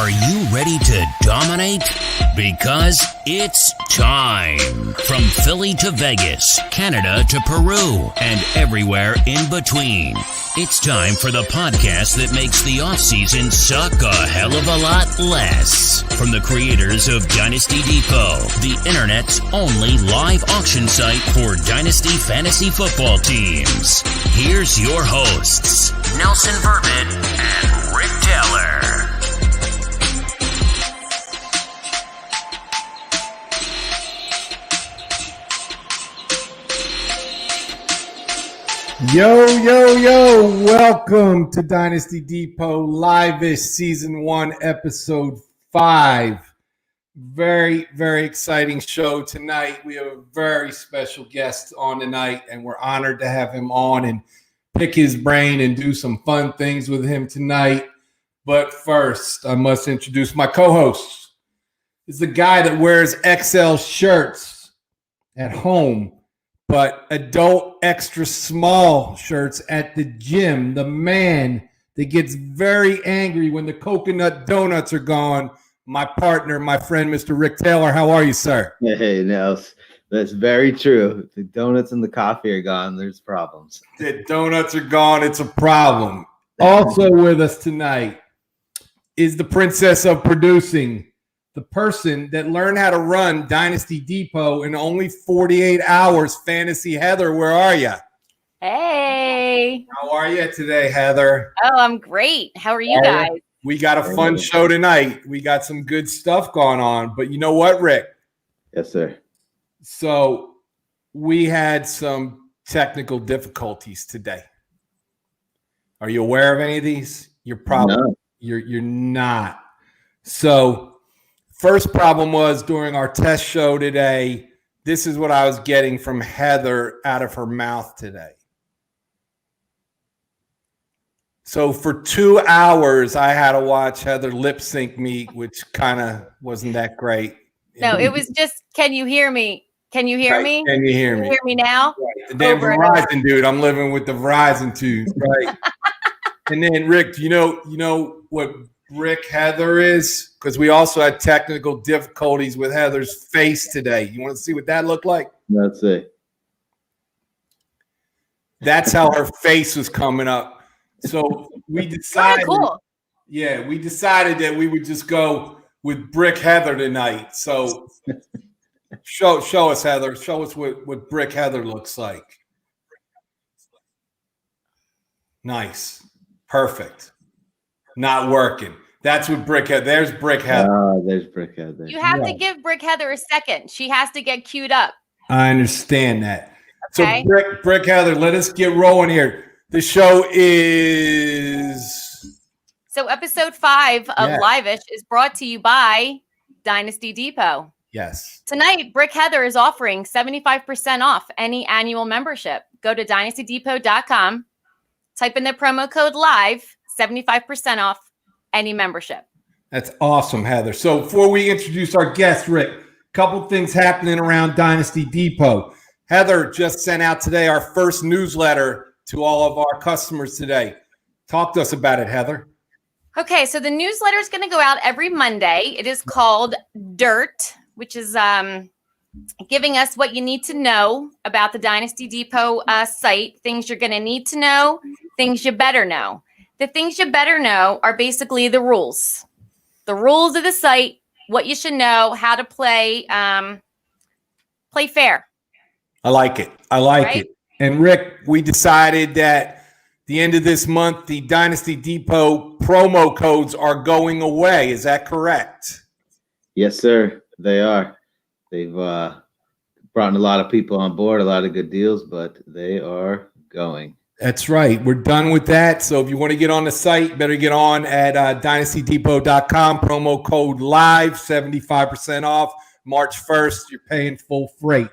Are you ready to dominate? Because it's time. From Philly to Vegas, Canada to Peru, and everywhere in between. It's time for the podcast that makes the offseason suck a hell of a lot less. From the creators of Dynasty Depot, the internet's only live auction site for Dynasty fantasy football teams. Here's your hosts, Nelson Verman and Rick Taylor. Yo, welcome to Dynasty Depot Live-ish Season 1, Episode 5. Very, very exciting show tonight. We have a very special guest on tonight, and we're honored to have him on and pick his brain and do some fun things with him tonight. But first, I must introduce my co-host. He's the guy that wears XL shirts at home, but adult extra small shirts at the gym. The man that gets very angry when the coconut donuts are gone. My partner, my friend, Mr. Rick Taylor. How are you, sir? Hey, Nels. That's very true. The donuts and the coffee are gone. There's problems. The donuts are gone. It's a problem. Also with us tonight is the princess of producing, the person that learned how to run Dynasty Depot in only 48 hours. Phantasy Heather, where are you? Hey. How are you today, Heather? Oh, I'm great. How are you guys? We got a fun show tonight. We got some good stuff going on. But you know what, Rick? Yes, sir. So we had some technical difficulties today. Are you aware of any of these? You're probably No. You're not. So first problem was during our test show today, this is what I was getting from Heather out of her mouth today. So for 2 hours, I had to watch Heather lip sync me, which kind of wasn't that great. No, it was just, can you hear me? Can you hear me? Can you hear me? Can you hear me now? Right. The damn Verizon dude. I'm living with the Verizon tube, right? And then Rick, you know what Rick Heather is? Because we also had technical difficulties with Heather's face today. You want to see what that looked like? That's it. That's how her face was coming up. So we decided, cool. Yeah, we decided that we would just go with Brick Heather tonight. So show us, Heather. Show us what Brick Heather looks like. Nice. Perfect. Not working. That's what Brick Heather. There's Brick Heather. Oh, there's Brick Heather. You have to give Brick Heather a second. She has to get queued up. I understand that. Okay. So Brick Heather, let us get rolling here. The show is... So episode 5 of Live-ish is brought to you by Dynasty Depot. Yes. Tonight, Brick Heather is offering 75% off any annual membership. Go to dynastydepot.com, type in the promo code LIVE, 75% off any membership. That's awesome, Heather. So before we introduce our guest, Rick, a couple things happening around Dynasty Depot. Heather just sent out today our first newsletter to all of our customers today. Talk to us about it, Heather. Okay, so the newsletter is going to go out every Monday. It is called Dirt, which is giving us what you need to know about the Dynasty Depot site, things you're going to need to know, things you better know. The things you better know are basically the rules. The rules of the site, what you should know, how to play fair. I like it. I like Right? it. And Rick, we decided that the end of this month, the Dynasty Depot promo codes are going away. Is that correct? Yes, sir. They are. They've brought a lot of people on board, a lot of good deals, but they are going. That's right. We're done with that. So if you want to get on the site, better get on at dynastydepot.com. Promo code LIVE, 75% off. March 1st, you're paying full freight.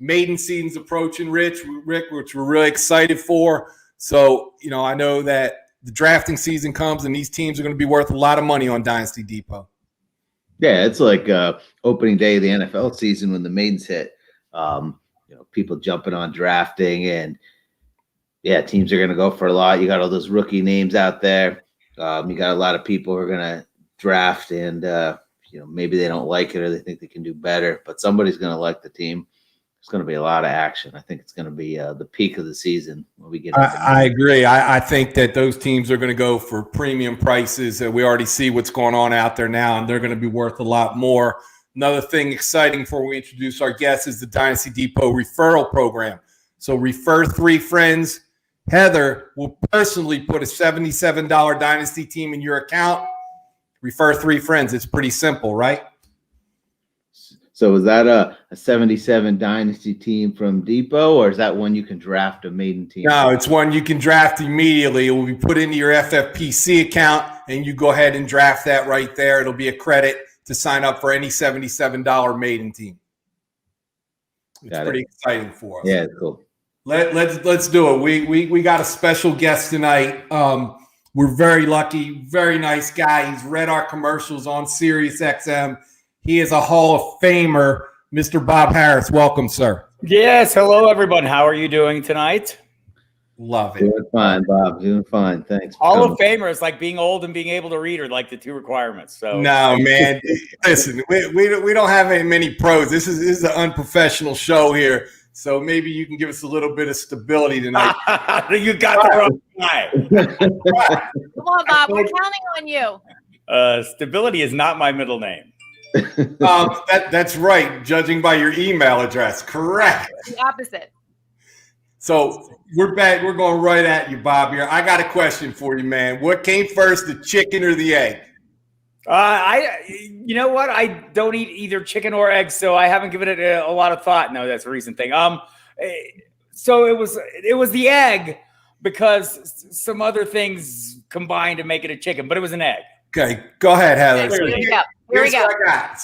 Maiden season's approaching, Rick, which we're really excited for. So, I know that the drafting season comes and these teams are going to be worth a lot of money on Dynasty Depot. Yeah, it's like opening day of the NFL season when the maidens hit. People jumping on drafting, and teams are going to go for a lot. You got all those rookie names out there. You got a lot of people who are going to draft, and maybe they don't like it or they think they can do better, but somebody's going to like the team. It's going to be a lot of action. I think it's going to be the peak of the season when we get. I agree. I think that those teams are going to go for premium prices. We already see what's going on out there now, and they're going to be worth a lot more. Another thing exciting before we introduce our guests is the Dynasty Depot referral program. So refer 3 friends. Heather will personally put a $77 Dynasty team in your account. Refer 3 friends. It's pretty simple, right? So is that a 77 Dynasty team from Depot, or is that one you can draft a maiden team? No, it's one you can draft immediately. It will be put into your FFPC account, and you go ahead and draft that right there. It'll be a credit to sign up for any $77 maiden team. It's pretty exciting for us. Yeah, cool. Let's do it. We got a special guest tonight. We're very lucky, very nice guy. He's read our commercials on SiriusXM. He is a Hall of Famer, Mr. Bob Harris. Welcome, sir. Yes. Hello, everyone. How are you doing tonight? Love it. Doing fine, Bob. Doing fine. Thanks. Hall of Famer is like being old and being able to read are like the 2 requirements. So no, man. Listen, we don't have many pros. This is an unprofessional show here. So maybe you can give us a little bit of stability tonight. You got the wrong guy. Come on, Bob. We're counting on you. Stability is not my middle name. That's right. Judging by your email address, correct. The opposite. So we're back. We're going right at you, Bob. Here, I got a question for you, man. What came first, the chicken or the egg? You know what? I don't eat either chicken or eggs, so I haven't given it a lot of thought. No, that's a recent thing. So it was the egg because some other things combined to make it a chicken, but it was an egg. Okay, go ahead, Heather. Here we go. Here we go.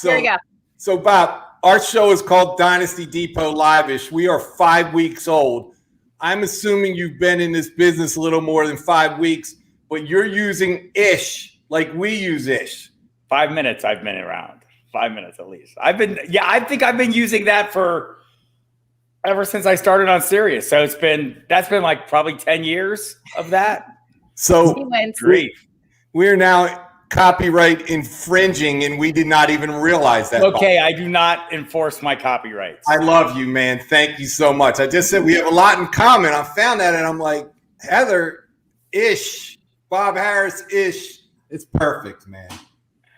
Here we go. So, Bob, our show is called Dynasty Depot Live-ish. We are 5 weeks old. I'm assuming you've been in this business a little more than 5 weeks, but you're using ish like we use ish. 5 minutes I've been around. 5 minutes at least. I think I've been using that for ever since I started on Sirius. So that's been like probably 10 years of that. So we're now copyright infringing, and we did not even realize that. Okay, I do not enforce my copyrights. I love you, man. Thank you so much. I just said we have a lot in common. I found that, and I'm like, Heather-ish, Bob Harris-ish. It's perfect, man.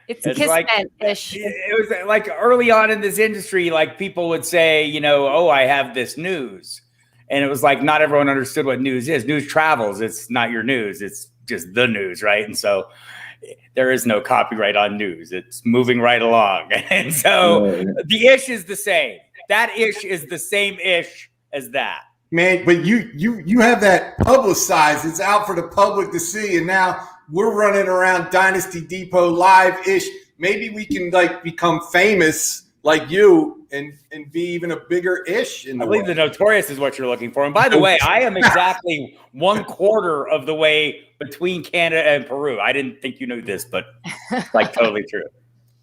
It's Kismet-ish. It was like early on in this industry, like people would say, I have this news. And it was like not everyone understood what news is. News travels. It's not your news. It's just the news, right? And so there is no copyright on news. It's moving right along. And so the ish is the same. That ish is the same ish as that. Man, but you have that publicized. It's out for the public to see. And now we're running around Dynasty Depot Live-ish. Maybe we can become famous like you and be even a bigger ish in the I believe the Notorious is what you're looking for. And by the way, I am exactly 1/4 of the way between Canada and Peru. I didn't think you knew this, but it's like totally true.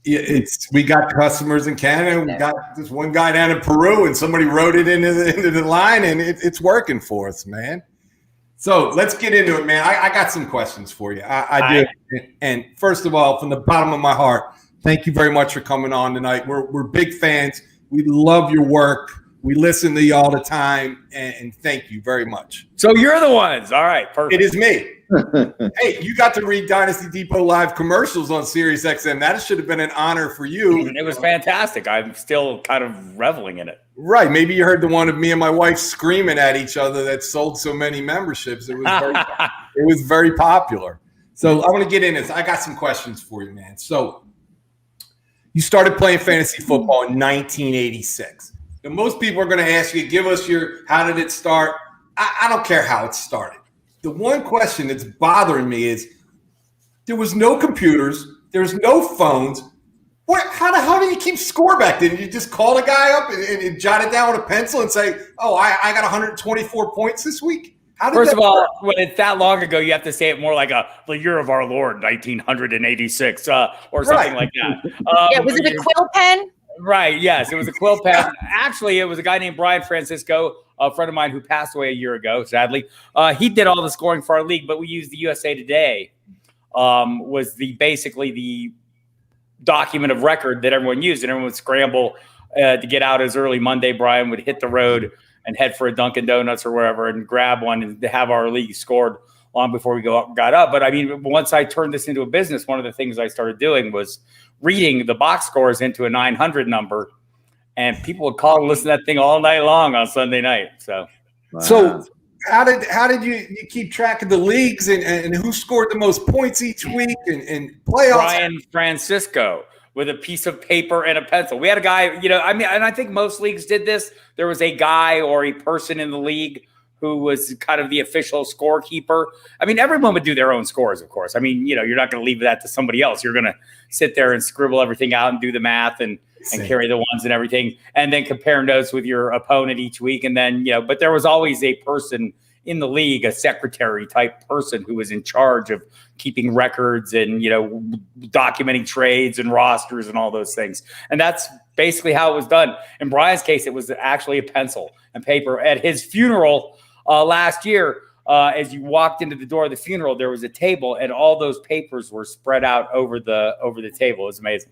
Yeah, we got customers in Canada. We got this one guy down in Peru, and somebody wrote it into the line, and it's working for us, man. So let's get into it, man. I got some questions for you. I do. And first of all, from the bottom of my heart, thank you very much for coming on tonight. We're big fans. We love your work. We listen to you all the time, and thank you very much. So you're the ones. All right, perfect. It is me. Hey, you got to read Dynasty Depot Live commercials on SiriusXM. That should have been an honor for you. It was fantastic. I'm still kind of reveling in it. Right. Maybe you heard the one of me and my wife screaming at each other that sold so many memberships. It was very popular. So I want to get in this. I got some questions for you, man. So you started playing fantasy football in 1986. And most people are going to ask you, give us how did it start? I don't care how it started. The one question that's bothering me is there was no computers. There's no phones. How do you keep score back then? You just call a guy up and jot it down with a pencil and say, I got 124 points this week? First of all, when it's that long ago, you have to say it more like the year of our Lord, 1986, or something like that. Was it a quill pen? Right, yes. It was a quill pen. Actually, it was a guy named Brian Francisco, a friend of mine who passed away a year ago, sadly. He did all the scoring for our league, but we used the USA Today was basically the document of record that everyone used, and everyone would scramble to get out as early Monday. Brian would hit the road and head for a Dunkin' Donuts or wherever and grab one and to have our league scored long before we got up. But I mean, once I turned this into a business, one of the things I started doing was reading the box scores into a 900 number, and people would call and listen to that thing all night long on Sunday night. So, So how did you keep track of the leagues and who scored the most points each week and playoffs? Brian Francisco with a piece of paper and a pencil. We had a guy, you know, I mean, and I think most leagues did this. There was a guy or a person in the league who was kind of the official scorekeeper. I mean, everyone would do their own scores, of course. I mean, you know, you're not going to leave that to somebody else. You're going to sit there and scribble everything out and do the math and carry the ones and everything, and then compare notes with your opponent each week. And then, you know, but there was always a person in the league, a secretary type person who was in charge of keeping records and, you know, documenting trades and rosters and all those things. And that's basically how it was done. In Brian's case, it was actually a pencil and paper. At his funeral last year, as you walked into the door of the funeral, there was a table and all those papers were spread out over the table. It was amazing.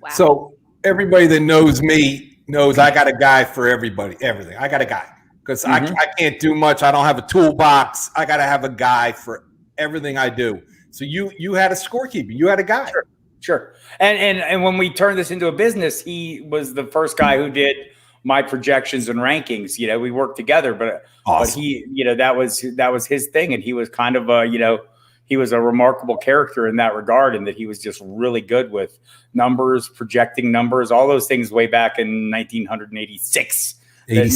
Wow. So everybody that knows me knows I got a guy for everybody, everything. I got a guy. Because I can't do much. I don't have a toolbox. I got to have a guy for everything I do. So you had a scorekeeper. You had a guy. Sure. And when we turned this into a business, he was the first guy who did my projections and rankings. You know, we worked together, but he, you know, that was his thing, and he was kind of a, you know, he was a remarkable character in that regard, and that he was just really good with numbers, projecting numbers, all those things way back in 1986. That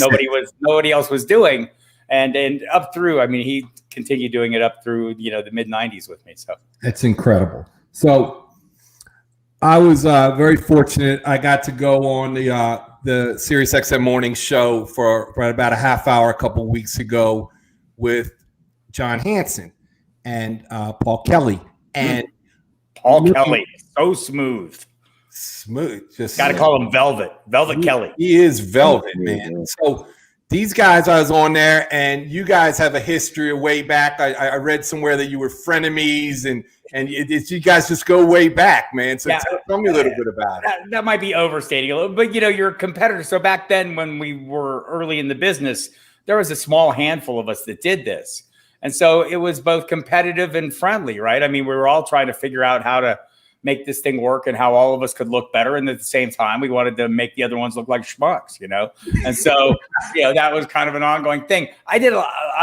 nobody else was doing, and up through. I mean, he continued doing it up through, you know, the mid 90s with me. So that's incredible. So I was very fortunate. I got to go on the SiriusXM morning show for about a half hour a couple of weeks ago with John Hanson and Paul Kelly. And Paul Kelly, so smooth. Just got to call him Velvet Kelly. He is Velvet, man. So these guys, I was on there, and you guys have a history of way back. I read somewhere that you were frenemies, and you guys just go way back, man. So tell me a little bit about it. That might be overstating a little, but you know, you're a competitor. So back then, when we were early in the business, there was a small handful of us that did this, and so it was both competitive and friendly, right? I mean, we were all trying to figure out how to make this thing work and how all of us could look better. And at the same time, we wanted to make the other ones look like schmucks, you know? And so, you know, that was kind of an ongoing thing. I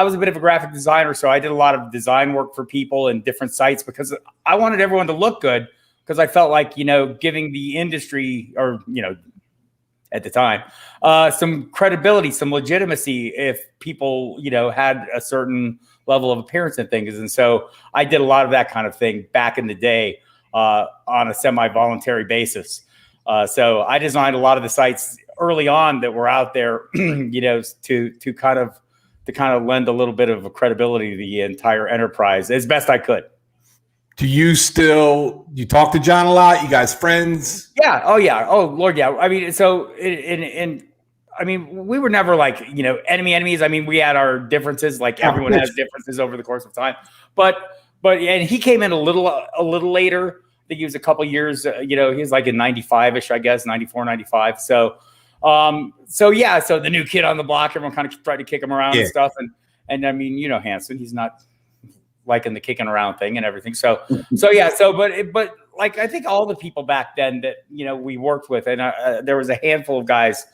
was a bit of a graphic designer, so I did a lot of design work for people and different sites because I wanted everyone to look good, because I felt like, you know, giving the industry, or, you know, at the time, some credibility, some legitimacy if people, you know, had a certain level of appearance and things. And so I did a lot of that kind of thing back in the day, on a semi-voluntary basis. So I designed a lot of the sites early on that were out there, you know, to kind of lend a little bit of a credibility to the entire enterprise as best I could. Do you talk to John a lot? You guys friends? Yeah. Oh yeah. Oh Lord. Yeah. I mean, so I mean, we were never like, you know, enemies. I mean, we had our differences, like everyone has differences over the course of time, but and he came in a little later. I think he was a couple years, you know, he was like in 95-ish, I guess, 94, 95. So the new kid on the block, everyone kind of tried to kick him around and stuff. And I mean, you know, Hanson, he's not liking the kicking around thing and everything. But like, I think all the people back then that, you know, we worked with, and there was a handful of guys.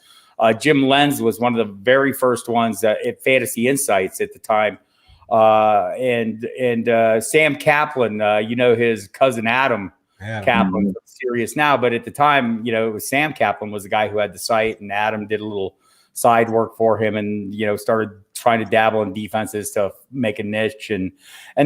Jim Lenz was one of the very first ones at Fantasy Insights at the time. And Sam Kaplan, you know, his cousin Adam Kaplan from Sirius now, but at the time, you know, it was Sam Kaplan was the guy who had the site, and Adam did a little side work for him, and, you know, started trying to dabble in defenses to make a niche. And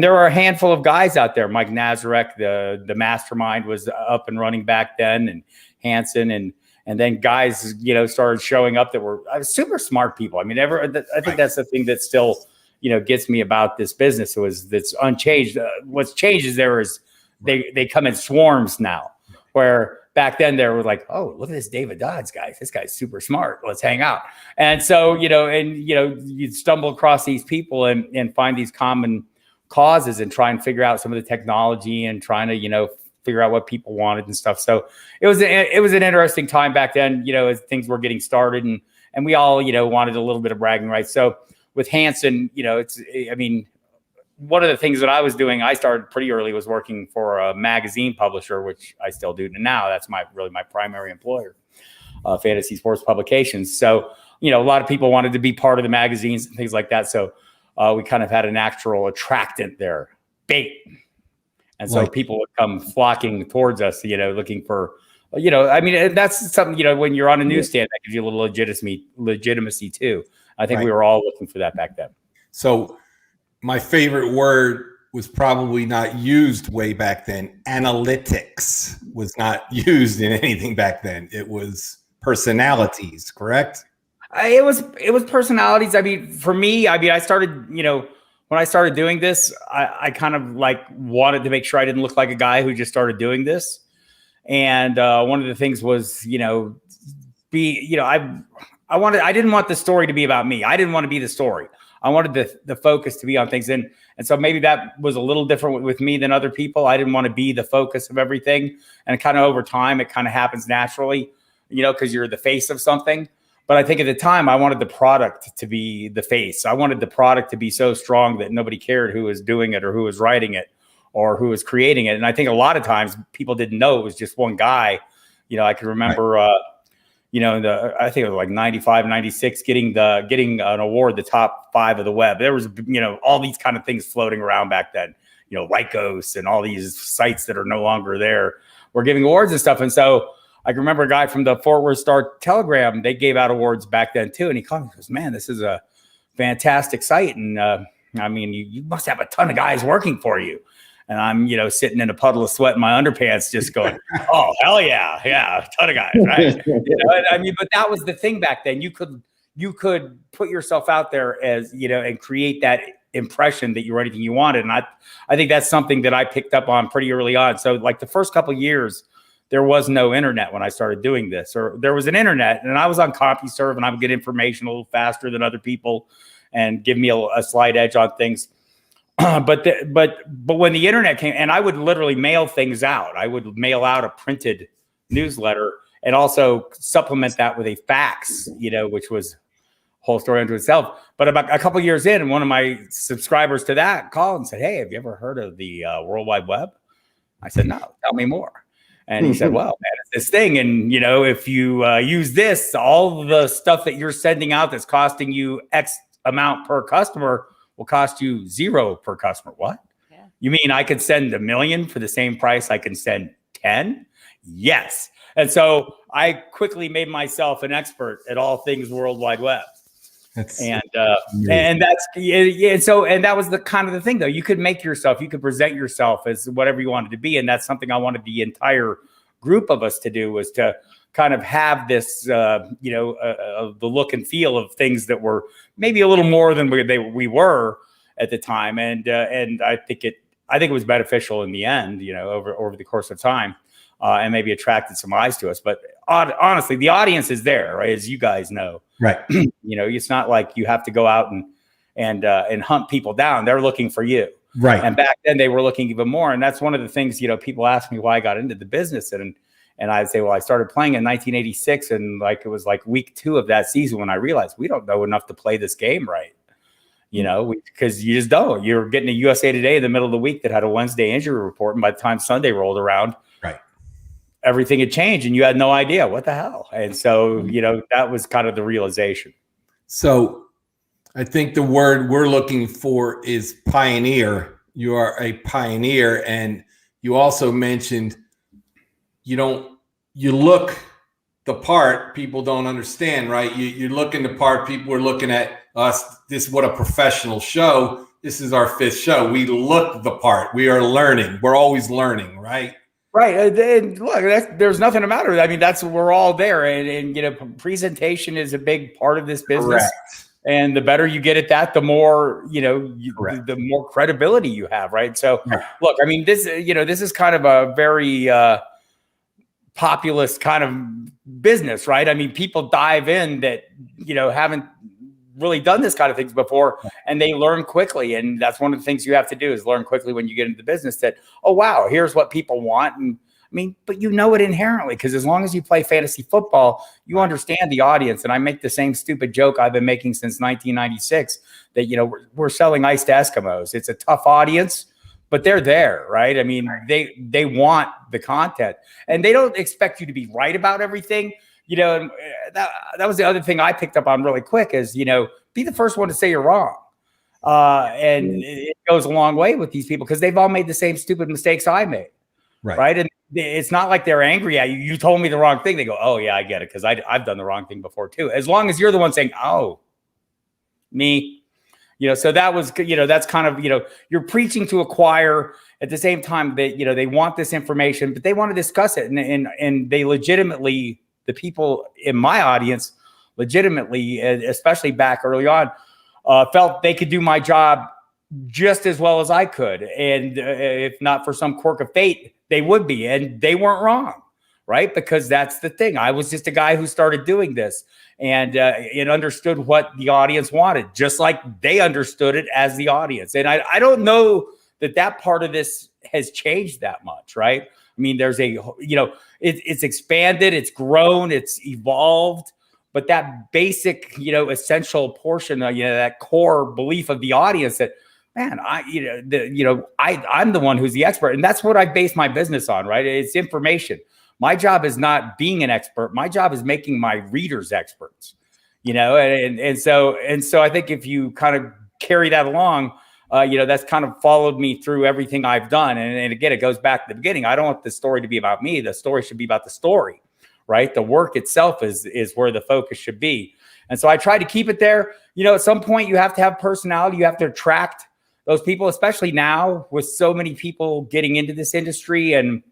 there were a handful of guys out there. Mike Nazarek, the mastermind, was up and running back then, and Hanson, and then guys, you know, started showing up that were super smart people. I mean, I think that's the thing that still, you know, gets me about this business that's unchanged. What's changed is they come in swarms now, where back then they were like, oh, look at this David Dodds guy. This guy's super smart. Let's hang out. And so, you know, you stumble across these people and find these common causes and try and figure out some of the technology and trying to, figure out what people wanted and stuff. So it was an interesting time back then, as things were getting started and we all, wanted a little bit of bragging rights. So with Hanson, one of the things that I was doing, I started pretty early, was working for a magazine publisher, which I still do now. That's my primary employer, Fantasy Sports Publications. So, a lot of people wanted to be part of the magazines and things like that. So we kind of had a natural attractant there, bait. And so people would come flocking towards us, looking for, that's something, when you're on a newsstand, that gives you a little legitimacy too. I think we were all looking for that back then. So my favorite word was probably not used way back then. Analytics was not used in anything back then. It was personalities, correct? It was personalities. For me, I started, when I started doing this, I kind of wanted to make sure I didn't look like a guy who just started doing this. And one of the things was, I didn't want the story to be about me. I didn't want to be the story. I wanted the focus to be on things. And so maybe that was a little different with me than other people. I didn't want to be the focus of everything. And kind of over time, it kind of happens naturally, because you're the face of something. But I think at the time, I wanted the product to be the face. I wanted the product to be so strong that nobody cared who was doing it or who was writing it or who was creating it. And I think a lot of times people didn't know it was just one guy. I can remember, I think it was like 95, 96, getting an award, the top 5 of the web. There was, all these kind of things floating around back then, Lycos and all these sites that are no longer there were giving awards and stuff. And so I can remember a guy from the Fort Worth Star Telegram, they gave out awards back then too. And he called me and goes, man, this is a fantastic site. And you must have a ton of guys working for you. And I'm, sitting in a puddle of sweat in my underpants, just going, oh, hell yeah. Yeah. A ton of guys. Right. But that was the thing back then. You could put yourself out there as, and create that impression that you're anything you wanted. And I think that's something that I picked up on pretty early on. So like the first couple of years, there was no internet when I started doing this, or there was an internet and I was on CompuServe and I would get information a little faster than other people and give me a slight edge on things. But when the internet came, and I would literally mail things out, I would mail out a printed newsletter and also supplement that with a fax, which was a whole story unto itself. But about a couple of years in, one of my subscribers to that called and said, hey, have you ever heard of the World Wide Web? I said, no, tell me more. And he said, well, man, it's this thing. And, if you use this, all the stuff that you're sending out that's costing you X amount per customer will cost you 0 per customer. What? Yeah. You mean I could send 1 million for the same price I can send 10? Yes. And so I quickly made myself an expert at all things World Wide Web. And that was the kind of the thing, though. You could make yourself, you could present yourself as whatever you wanted to be. And that's something I wanted the entire group of us to do, was to kind of have this, the look and feel of things that were maybe a little more than we were at the time. And I think it was beneficial in the end, over the course of time, and maybe attracted some eyes to us. But honestly, the audience is there, right? As you guys know. Right. It's not like you have to go out and hunt people down. They're looking for you. Right. And back then they were looking even more. And that's one of the things, people ask me why I got into the business. And I'd say, well, I started playing in 1986. And it was week 2 of that season when I realized we don't know enough to play this game right. Because you just don't. You're getting a USA Today in the middle of the week that had a Wednesday injury report. And by the time Sunday rolled around, everything had changed and you had no idea what the hell. And so, that was kind of the realization. So I think the word we're looking for is pioneer. You are a pioneer. And you also mentioned you look the part, people don't understand, right? You're looking the part, people are looking at us. This is what a professional show. This is our 5th show. We look the part. We are learning. We're always learning, right? Right. And look, there's nothing about it. We're all there. And presentation is a big part of this business. Correct. And the better you get at that, the more, the more credibility you have. Right. So look, this is kind of a very populist kind of business, right? People dive in that, haven't really done this kind of things before, and they learn quickly. And that's one of the things you have to do is learn quickly when you get into the business that, oh, wow, here's what people want. And I mean, but you know it inherently, because as long as you play fantasy football, you understand the audience. And I make the same stupid joke I've been making since 1996 that, you know, we're selling ice to Eskimos. It's a tough audience, but they're there, right? I mean, they want the content, and they don't expect you to be right about everything. You know, and that was the other thing I picked up on really quick is, you know, be the first one to say you're wrong. And it goes a long way with these people because they've all made the same stupid mistakes I made. Right. And it's not like they're angry at you. You told me the wrong thing. They go, oh, yeah, I get it, because I've done the wrong thing before, too. As long as you're the one saying, oh, me. You know, so that was, you know, that's kind of, you know, you're preaching to a choir at the same time that, you know, they want this information, but they want to discuss it. And they legitimately, the people in my audience, legitimately, especially back early on, felt they could do my job just as well as I could. And if not for some quirk of fate, they would be. And they weren't wrong, right? Because that's the thing. I was just a guy who started doing this, and it understood what the audience wanted, just like they understood it as the audience. And I don't know that part of this has changed that much, right? I mean, there's a, you know, it's expanded, it's grown, it's evolved, but that basic, you know, essential portion, you know, that core belief of the audience that, man, I'm the one who's the expert, and that's what I base my business on, right? It's information. My job is not being an expert. My job is making my readers experts, you know, and so I think if you kind of carry that along, you know, that's kind of followed me through everything I've done. And again, it goes back to the beginning. I don't want the story to be about me. The story should be about the story, right? The work itself is where the focus should be. And so I try to keep it there. You know, at some point you have to have personality. You have to attract those people, especially now with so many people getting into this industry and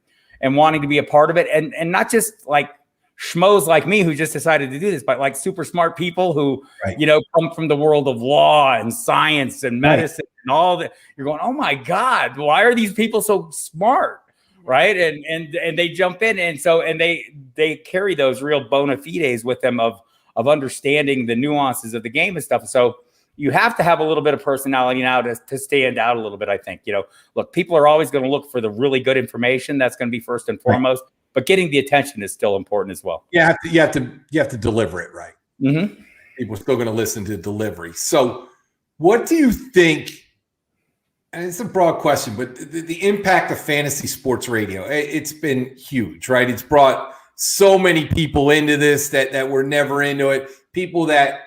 wanting to be a part of it. And not just like schmoes like me who just decided to do this, but like super smart people who, you know, come from the world of law and science and medicine and all that. You're going, oh my God, why are these people so smart? Right. And they jump in. And so, and they carry those real bona fides with them of understanding the nuances of the game and stuff. So you have to have a little bit of personality now to stand out a little bit, I think. You know, look, people are always going to look for the really good information. That's going to be first and foremost. But getting the attention is still important as well. You have to deliver it right. Mm-hmm. People are still going to listen to delivery. So what do you think, and it's a broad question, but the impact of fantasy sports radio, it's been huge, right? It's brought so many people into this that were never into it. People that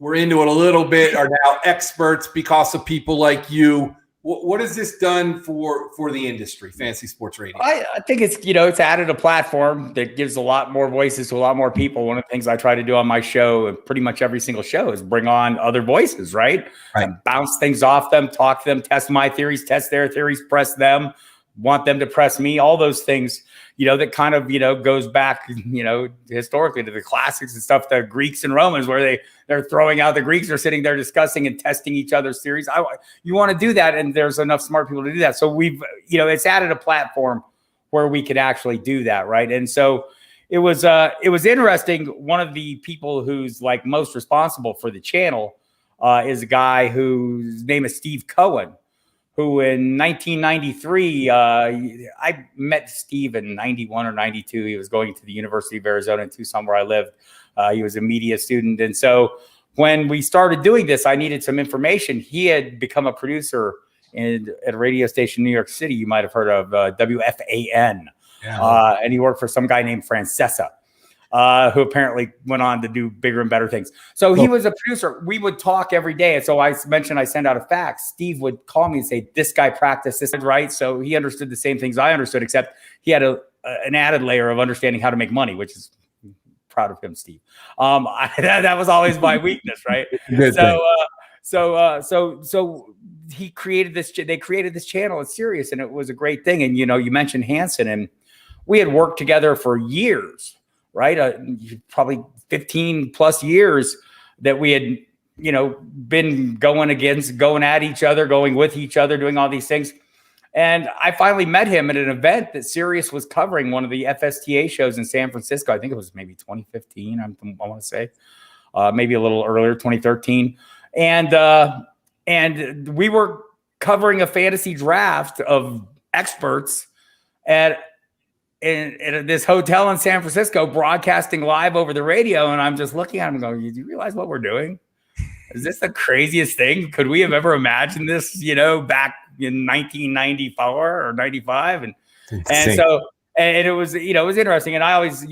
were into it a little bit are now experts because of people like you. What has this done for the industry, fantasy sports radio? I think it's, you know, it's added a platform that gives a lot more voices to a lot more people. One of the things I try to do on my show, and pretty much every single show, is bring on other voices, right? And bounce things off them, talk to them, test my theories, test their theories, press them, want them to press me, all those things, you know, that kind of, you know, goes back, you know, historically to the classics and stuff, the Greeks and Romans, where they're throwing out, the Greeks are sitting there discussing and testing each other's theories. You want to do that, and there's enough smart people to do that. So we've, you know, it's added a platform where we could actually do that, right? And so it was interesting. One of the people who's like most responsible for the channel is a guy whose name is Steve Cohen, who in 1993, I met Steve in 91 or 92. He was going to the University of Arizona in Tucson, where I lived. He was a media student. And so when we started doing this, I needed some information. He had become a producer at a radio station in New York City. You might have heard of WFAN. Yeah. And he worked for some guy named Francesa, who apparently went on to do bigger and better things. So he was a producer. We would talk every day. And so I mentioned I send out a fax. Steve would call me and say, this guy practiced this, right? So he understood the same things I understood, except he had an added layer of understanding how to make money, which is proud of him, Steve. That was always my weakness, right? So he created this. They created this channel at Sirius, and it was a great thing. And, you know, you mentioned Hanson, and we had worked together for years. Right. Probably 15 plus years that we had, you know, been going at each other, going with each other, doing all these things. And I finally met him at an event that Sirius was covering, one of the FSTA shows in San Francisco. I think it was maybe 2015, I want to say. maybe a little earlier, 2013. And we were covering a fantasy draft of experts at this hotel in San Francisco, broadcasting live over the radio. And I'm just looking at him going, do you realize what we're doing? Is this the craziest thing? Could we have ever imagined this, back in 1994 or 95? And so it was, it was interesting. And I always,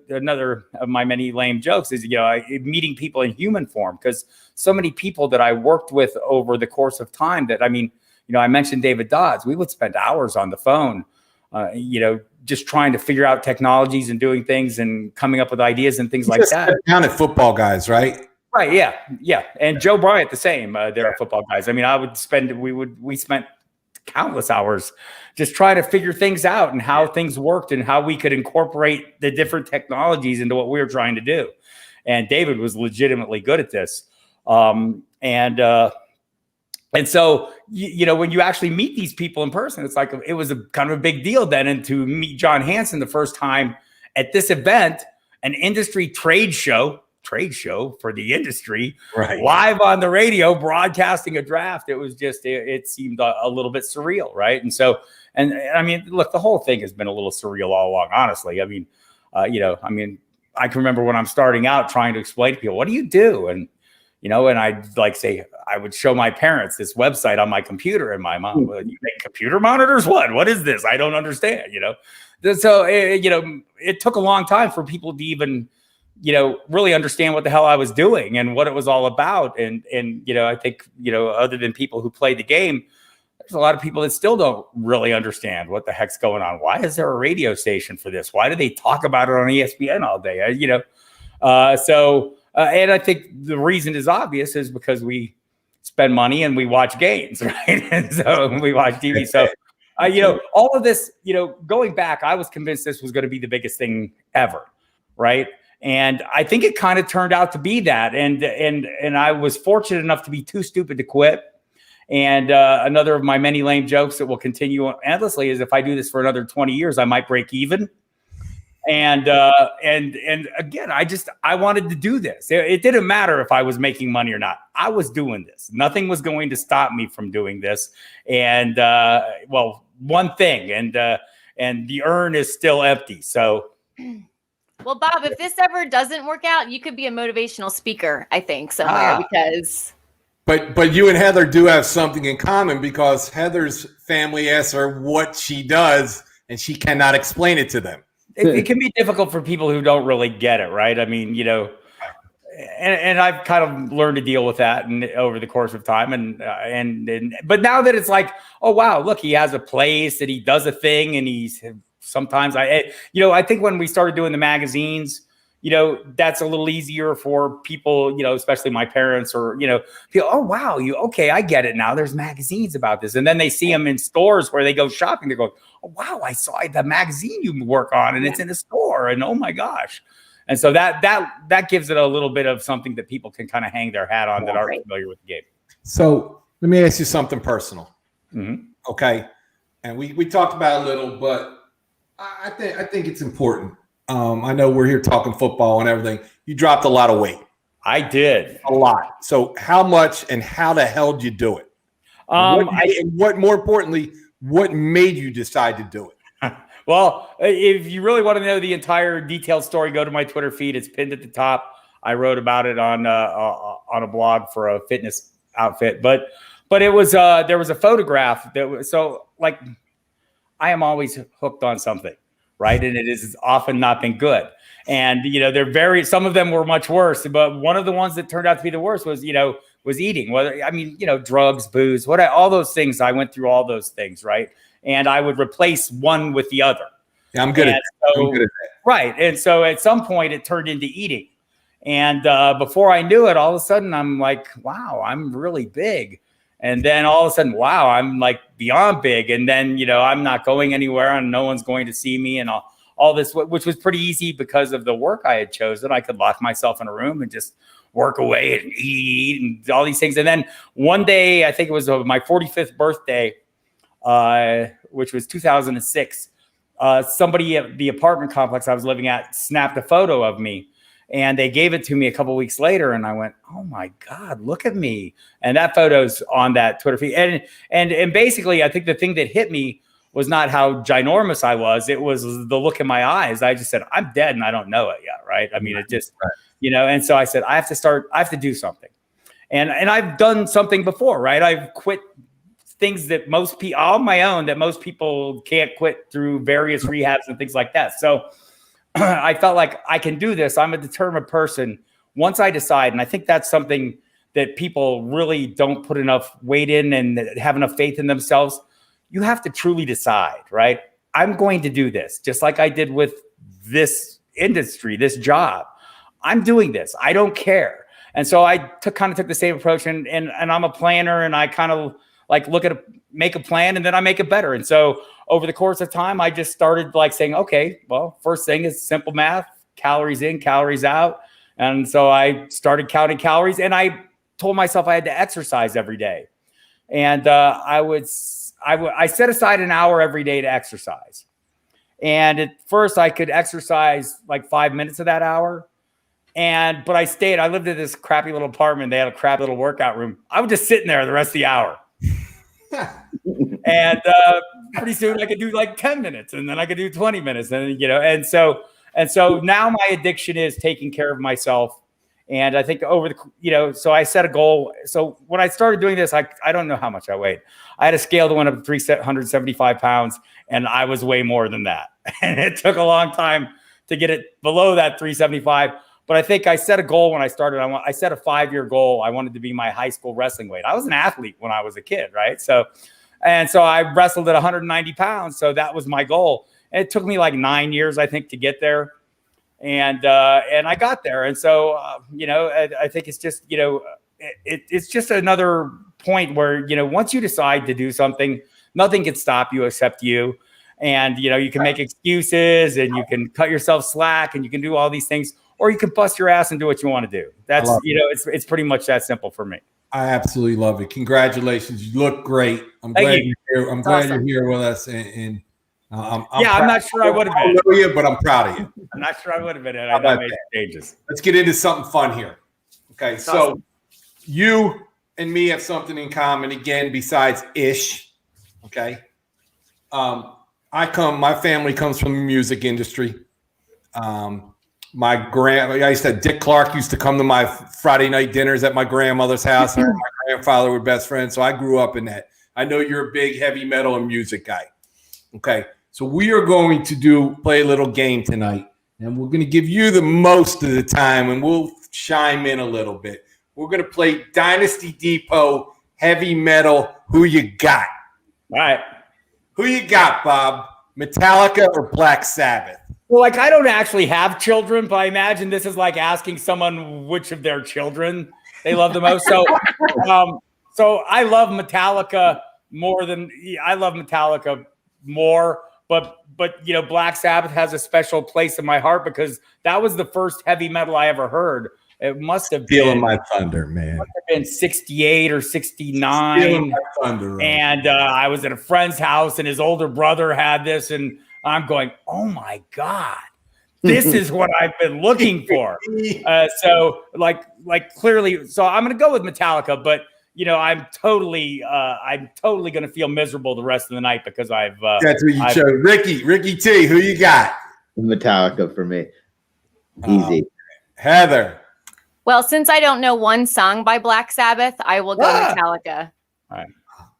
another of my many lame jokes is, meeting people in human form, because so many people that I worked with over the course of time that, I mentioned David Dodds. We would spend hours on the phone, just trying to figure out technologies and doing things and coming up with ideas and things like that. Down at football guys, right? Right. Yeah. And Joe Bryant, the same. They're football guys. We spent countless hours just trying to figure things out and how things worked and how we could incorporate the different technologies into what we were trying to do. And David was legitimately good at this. And so, when you actually meet these people in person, it's like, it was a kind of a big deal then. And to meet John Hansen the first time at this event, an industry trade show for the industry, right, live on the radio, broadcasting a draft. It was just, it seemed a little bit surreal. Right. And so, look, the whole thing has been a little surreal all along, honestly. I can remember when I'm starting out trying to explain to people, what do you do? And I'd say, I would show my parents this website on my computer, and my mom, well, you make computer monitors? What is this? I don't understand, So, it took a long time for people to even, really understand what the hell I was doing and what it was all about. And I think, other than people who played the game, there's a lot of people that still don't really understand what the heck's going on. Why is there a radio station for this? Why do they talk about it on ESPN all day? And I think the reason is obvious, is because we spend money and we watch games, right? And so we watch TV. So, all of this, going back, I was convinced this was going to be the biggest thing ever, right? And I think it kind of turned out to be that. And I was fortunate enough to be too stupid to quit. And another of my many lame jokes that will continue endlessly is, if I do this for another 20 years, I might break even. And again, I wanted to do this. It didn't matter if I was making money or not. I was doing this. Nothing was going to stop me from doing this. And one thing, and the urn is still empty. So, well, Bob, if this ever doesn't work out, you could be a motivational speaker, I think, somewhere, because. But you and Heather do have something in common, because Heather's family asks her what she does, and she cannot explain it to them. It can be difficult for people who don't really get it, right? And I've kind of learned to deal with that over the course of time. But now that it's like, oh wow, look, he has a place and he does a thing, and he's sometimes I think when we started doing the magazines, that's a little easier for people, especially my parents, or, feel, oh, wow, okay, I get it now. There's magazines about this. And then they see them in stores where they go shopping. They go, oh, wow, I saw the magazine you work on, and it's in the store. And oh my gosh. And so that gives it a little bit of something that people can kind of hang their hat on that aren't familiar with the game. So let me ask you something personal. Mm-hmm. Okay. And we talked about it a little, but I think it's important. I know we're here talking football and everything. You dropped a lot of weight. I did. A lot. So how much and how the hell did you do it? What more importantly, what made you decide to do it? Well, if you really want to know the entire detailed story, go to my Twitter feed. It's pinned at the top. I wrote about it on a blog for a fitness outfit. But it was there was a photograph that was, so like, I am always hooked on something. Right. And it has often not been good. And, some of them were much worse. But one of the ones that turned out to be the worst was eating. Drugs, booze, all those things. I went through all those things. Right. And I would replace one with the other. Yeah, I'm good at that. Right. And so at some point it turned into eating. And before I knew it, all of a sudden I'm like, wow, I'm really big. And then all of a sudden, wow, I'm like beyond big. And then, I'm not going anywhere and no one's going to see me and all this, which was pretty easy because of the work I had chosen. I could lock myself in a room and just work away and eat and all these things. And then one day, I think it was my 45th birthday, which was 2006, somebody at the apartment complex I was living at snapped a photo of me. And they gave it to me a couple weeks later, and I went, "Oh my God, look at me!" And that photo's on that Twitter feed. And basically, I think the thing that hit me was not how ginormous I was. It was the look in my eyes. I just said, "I'm dead, and I don't know it yet." Right? I mean, it just, And so I said, I have to do something. And I've done something before, right? I've quit things that most people on my own that most people can't quit through various rehabs and things like that. So I felt like I can do this. I'm a determined person. Once I decide, and I think that's something that people really don't put enough weight in and have enough faith in themselves. You have to truly decide, right? I'm going to do this, just like I did with this industry, this job. I'm doing this. I don't care. And so I kind of took the same approach, and I'm a planner, and I kind of like make a plan, and then I make it better. And so over the course of time, I just started like saying, okay, well, first thing is simple math, calories in, calories out. And so I started counting calories, and I told myself I had to exercise every day. And I set aside an hour every day to exercise. And at first I could exercise like 5 minutes of that hour. But I lived in this crappy little apartment. They had a crappy little workout room. I was just sitting there the rest of the hour. And pretty soon I could do like 10 minutes, and then I could do 20 minutes. And so now my addiction is taking care of myself. And I think so I set a goal. So when I started doing this, I don't know how much I weighed. I had a scale that went up to 375 pounds, and I was way more than that. And it took a long time to get it below that 375. But I think I set a goal when I started. I set a 5-year goal. I wanted to be my high school wrestling weight. I was an athlete when I was a kid, right? So I wrestled at 190 pounds. So that was my goal. And it took me like 9 years, I think, to get there. And I got there. And so, I think it's just, it's just another point where, once you decide to do something, nothing can stop you except you. And, you can make excuses, and you can cut yourself slack, and you can do all these things, or you can bust your ass and do what you want to do. That's, it's pretty much that simple for me. I absolutely love it. Congratulations. You look great. I'm glad you're here. I'm glad you're here with us. I'm not sure I would have been. I know you, but I'm proud of you. I'm not sure I would have been. I know made changes. Let's get into something fun here. Okay, so you and me have something in common again besides ish. Okay, my family comes from the music industry. Like I said, Dick Clark used to come to my Friday night dinners at my grandmother's house. My grandfather were best friends, so I grew up in that. I know you're a big heavy metal and music guy. Okay, so we are going to play a little game tonight, and we're going to give you the most of the time, and we'll chime in a little bit. We're going to play Dynasty Depot heavy metal. Who you got? All right. Who you got, Bob? Metallica or Black Sabbath? Well, I don't actually have children, but I imagine this is like asking someone which of their children they love the most. So, so I love Metallica more, but Black Sabbath has a special place in my heart because that was the first heavy metal I ever heard. It must have Feeling My Thunder, man. Must have been 68 or 69. Feeling My Thunder, right? And I was at a friend's house, and his older brother had this, and I'm going, oh my God, this is what I've been looking for. So clearly, so I'm going to go with Metallica, but I'm totally going to feel miserable the rest of the night because that's what you chose. Ricky T, who you got? Metallica for me. Easy. Heather. Well, since I don't know one song by Black Sabbath, I will go Metallica. All right.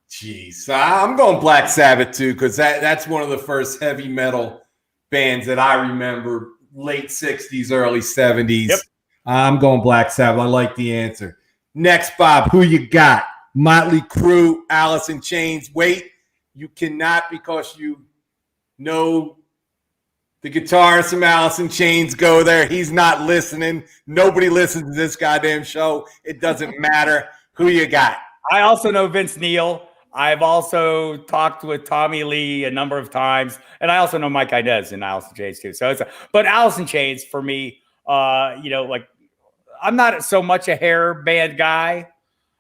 Jeez, I'm going Black Sabbath too, because that's one of the first heavy metal bands that I remember, late 60s, early 70s. Yep. I'm going Black Sabbath. I like the answer. Next, Bob, who you got? Motley Crue, Alice in Chains. Wait, you cannot, because you know the guitarist from Alice in Chains, go there. He's not listening. Nobody listens to this goddamn show. It doesn't matter. Who you got? I also know Vince Neil. I've also talked with Tommy Lee a number of times, and I also know Mike Inez in Alice in Chains too. So but Alice in Chains for me, I'm not so much a hair band guy.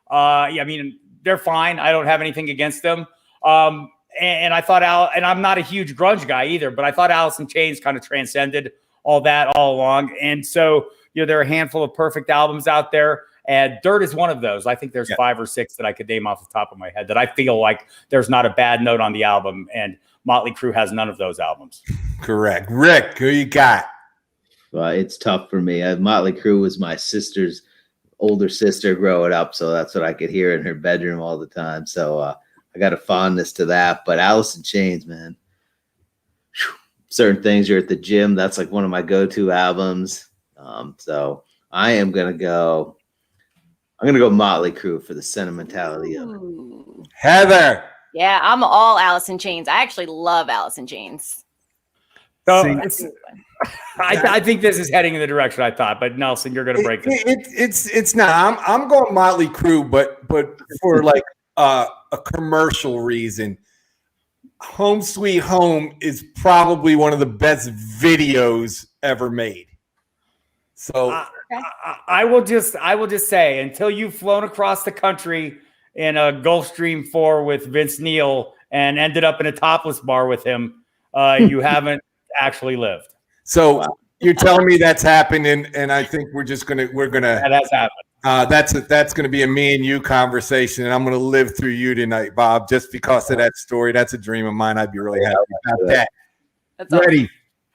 I mean, they're fine. I don't have anything against them. And I thought and I'm not a huge grunge guy either, but I thought Alice in Chains kind of transcended all that all along. And so there are a handful of perfect albums out there. And Dirt is one of those. I think there's 5 or 6 that I could name off the top of my head that I feel like there's not a bad note on the album. And Motley Crue has none of those albums. Correct. Rick, who you got? Well, it's tough for me. Motley Crue was my sister's older sister growing up, so that's what I could hear in her bedroom all the time. So I got a fondness to that. But Alice in Chains, man. Whew. Certain Things, You're at the Gym. That's like one of my go-to albums. So I'm gonna go Motley Crue for the sentimentality of it. Heather. Yeah, I'm all Alice in Chains. I actually love Alice in Chains. So I think this is heading in the direction I thought, but Nelson, you're going to break this. It's not. I'm going Motley Crue, but for like a commercial reason. Home Sweet Home is probably one of the best videos ever made. So I will just say, until you've flown across the country in a Gulfstream 4 with Vince Neil and ended up in a topless bar with him, you haven't actually lived. So you're telling me that's happened, and I think we're gonna that has happened. That's gonna be a me and you conversation, and I'm gonna live through you tonight, Bob, just because of that story. That's a dream of mine. I'd be really happy about that. That's Ready? awesome.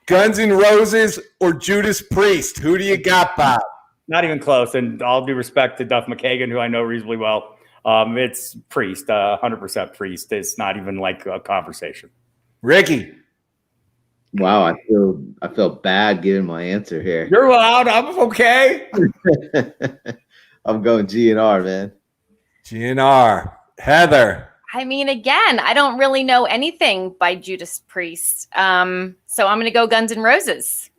Guns N' Roses or Judas Priest? Who do you got, Bob? Not even close. And all due respect to Duff McKagan, who I know reasonably well, it's Priest, 100% Priest. It's not even like a conversation. Ricky. Wow, I feel bad giving my answer here. You're allowed. I'm okay. I'm going GNR, man. GNR. Heather. I mean, again, I don't really know anything by Judas Priest. So I'm going to go Guns N' Roses.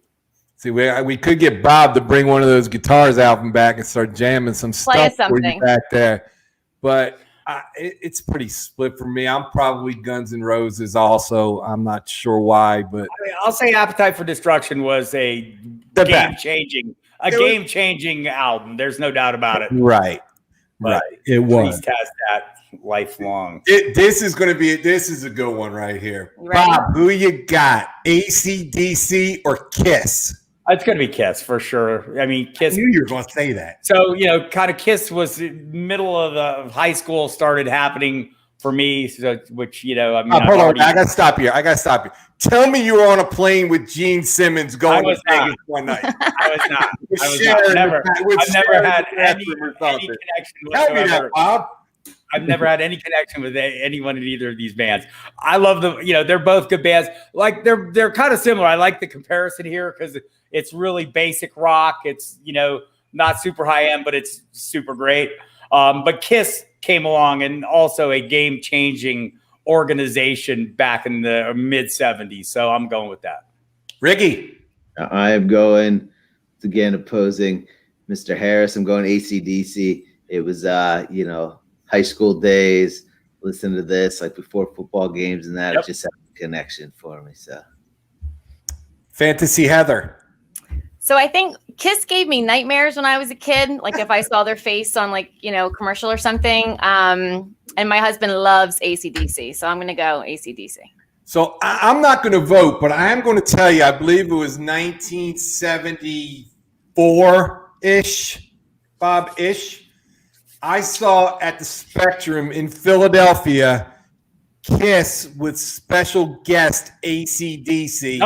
See, we could get Bob to bring one of those guitars out from back and start jamming some stuff for you back there. But it's pretty split for me. I'm probably Guns N' Roses also. I'm not sure why, but I'll say Appetite for Destruction was a game-changing album. There's no doubt about it. Right. But It was. Priest has that lifelong. This is a good one right here. Ready? Bob, who you got? AC/DC or Kiss? It's going to be Kiss for sure. I mean, Kiss. I knew you were going to say that. So, kind of Kiss was middle of the high school started happening for me, which, hold on. I got to stop you. Tell me you were on a plane with Gene Simmons going to Vegas one night. I was not. I've never had any connection whatsoever. Tell me that, Bob. I've never had any connection with anyone in either of these bands. I love them. They're both good bands. Like they're kind of similar. I like the comparison here because it's really basic rock. It's, not super high end, but it's super great. But Kiss came along and also a game changing organization back in the mid 70s. So I'm going with that. Ricky. I am going, again, opposing Mr. Harris. I'm going AC/DC. It was, high school days, listen to this like before football games and that. It just had a connection for me. So Phantasy Heather. So I think Kiss gave me nightmares when I was a kid. Like if I saw their face on commercial or something. And my husband loves AC/DC. So I'm going to go AC/DC. So I'm not going to vote, but I am going to tell you, I believe it was 1974-ish, Bob-ish. I saw at the Spectrum in Philadelphia Kiss with special guest AC/DC.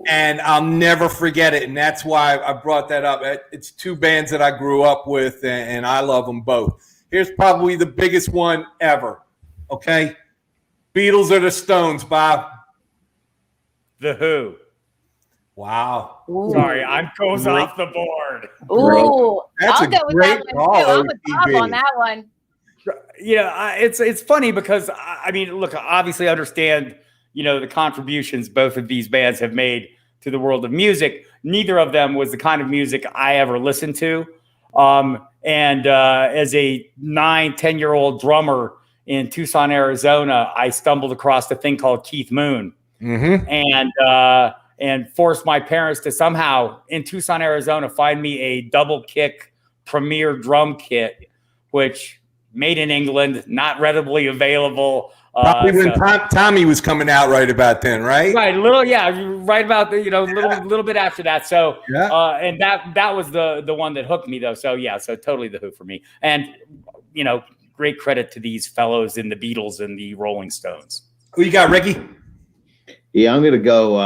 And I'll never forget it. And that's why I brought that up. It's two bands that I grew up with, and I love them both. Here's probably the biggest one ever. Okay? Beatles or the Stones, Bob? The Who. Wow. Ooh. Sorry, goes off the board. Ooh, That's I'll go with that one call, too. I'm with Bob on that one. It's funny because look, obviously understand, the contributions both of these bands have made to the world of music. Neither of them was the kind of music I ever listened to. And as a 9-10-year-old drummer in Tucson, Arizona, I stumbled across a thing called Keith Moon, and forced my parents to somehow in Tucson, Arizona, find me a double kick Premier drum kit, which made in England, not readily available. Probably when Tommy was coming out right about then, right? Right, right about little bit after that. So, and that was the one that hooked me though. So so totally the Who for me. And great credit to these fellows in the Beatles and the Rolling Stones. Who you got, Ricky? Yeah, I'm gonna go.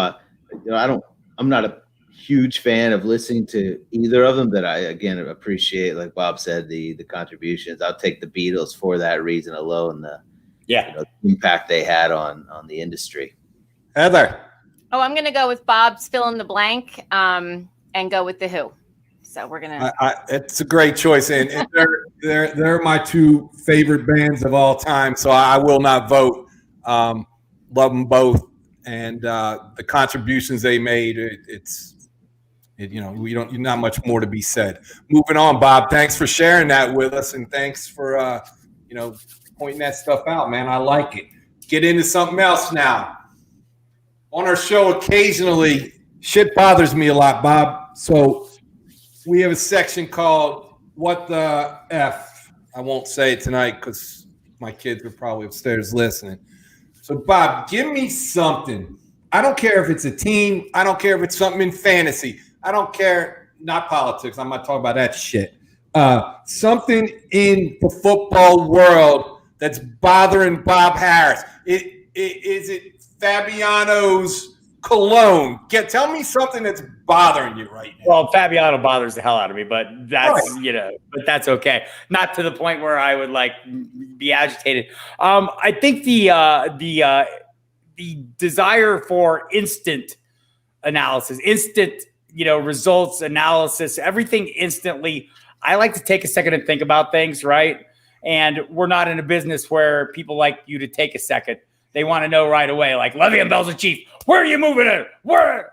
I'm not a huge fan of listening to either of them, but I again appreciate, like Bob said, the contributions. I'll take the Beatles for that reason alone. The impact they had on the industry. Heather. Oh, I'm going to go with Bob's fill in the blank and go with the Who. So we're going to. It's a great choice, and they're my two favorite bands of all time. So I will not vote. Love them both, and the contributions they made. Not much more to be said. Moving on, Bob. Thanks for sharing that with us, and thanks for pointing that stuff out, man. I like it. Get into something else now. On our show, occasionally, shit bothers me a lot, Bob. So we have a section called What the F. I won't say it tonight because my kids are probably upstairs listening. So, Bob, give me something. I don't care if it's a team. I don't care if it's something in fantasy. I don't care. Not politics. I'm not talking about that shit. Something in the football world that's bothering Bob Harris. Is it Fabiano's cologne? Tell me something that's bothering you right now. Well, Fabiano bothers the hell out of me, but that's but that's okay. Not to the point where I would be agitated. I think the desire for instant analysis, instant results analysis, everything instantly. I like to take a second and think about things, right? And we're not in a business where people like you to take a second. They want to know right away, like Le'Veon Bell's a Chief. Where are you moving it? Where?